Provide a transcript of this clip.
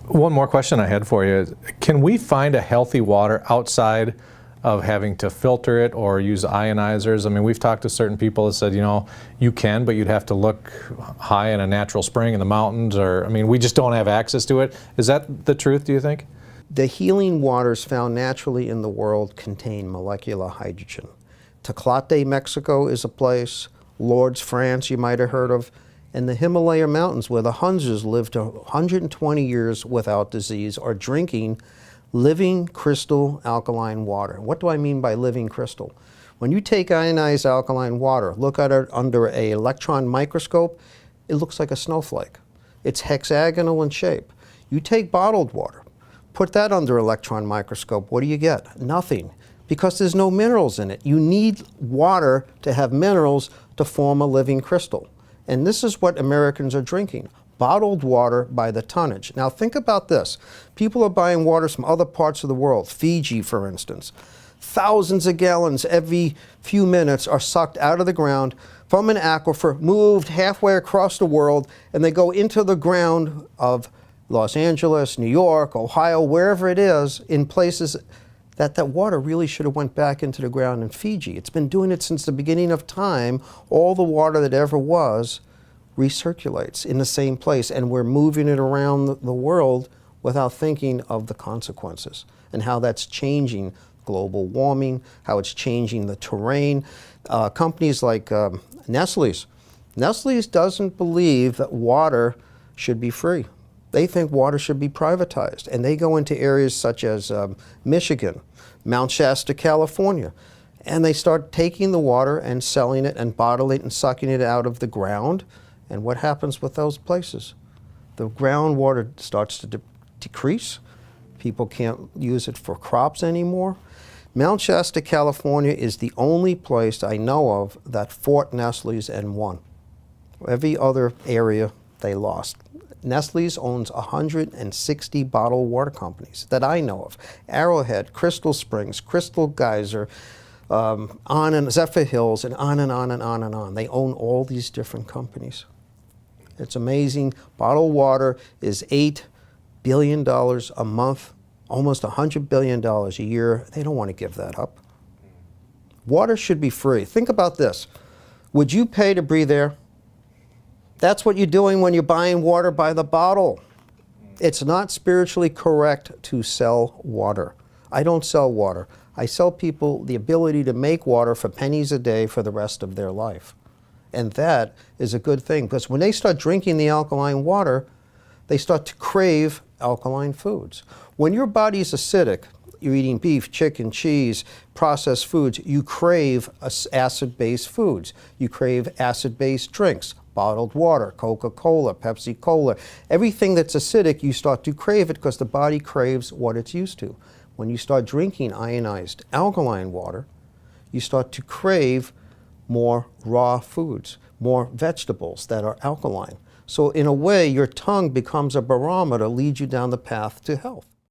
One more question I had for you is, can we find a healthy water outside of having to filter it or use ionizers? I mean, we've talked to certain people that said, you know, you can, but you'd have to look high in a natural spring in the mountains, or, I mean, we just don't have access to it. Is that the truth, do you think? The healing waters found naturally in the world contain molecular hydrogen. Tecate, Mexico is a place, Lourdes, France, you might have heard of, and the Himalaya Mountains, where the Hunzers lived 120 years without disease, are drinking living crystal alkaline water. What do I mean by living crystal? When you take ionized alkaline water, look at it under an electron microscope, it looks like a snowflake. It's hexagonal in shape. You take bottled water, put that under electron microscope, what do you get? Nothing, because there's no minerals in it. You need water to have minerals to form a living crystal. And this is what Americans are drinking, bottled water by the tonnage. Now think about this. People are buying waters from other parts of the world, Fiji for instance. Thousands of gallons every few minutes are sucked out of the ground from an aquifer, moved halfway across the world, and they go into the ground of Los Angeles, New York, Ohio, wherever it is, in places that water really should have went back into the ground in Fiji. It's been doing it since the beginning of time. All the water that ever was recirculates in the same place, and we're moving it around the world without thinking of the consequences and how that's changing global warming, how it's changing the terrain. Companies like Nestle's doesn't believe that water should be free. They think water should be privatized, and they go into areas such as Michigan, Mount Shasta, California, and they start taking the water and selling it and bottling it and sucking it out of the ground. And what happens with those places? The groundwater starts to decrease. People can't use it for crops anymore. Mount Shasta, California is the only place I know of that fought Nestle's and won. Every other area they lost. Nestle's owns 160 bottled water companies that I know of. Arrowhead, Crystal Springs, Crystal Geyser, on and Zephyr Hills, and on and on and on and on. They own all these different companies. It's amazing. Bottled water is $8 billion a month, almost $100 billion a year. They don't want to give that up. Water should be free. Think about this. Would you pay to breathe air? That's what you're doing when you're buying water by the bottle. It's not spiritually correct to sell water. I don't sell water. I sell people the ability to make water for pennies a day for the rest of their life. And that is a good thing, because when they start drinking the alkaline water, they start to crave alkaline foods. When your body's acidic, you're eating beef, chicken, cheese, processed foods, you crave acid-based foods. You crave acid-based drinks, bottled water, Coca-Cola, Pepsi-Cola. Everything that's acidic, you start to crave it because the body craves what it's used to. When you start drinking ionized alkaline water, you start to crave more raw foods, more vegetables that are alkaline. So in a way, your tongue becomes a barometer, leads you down the path to health.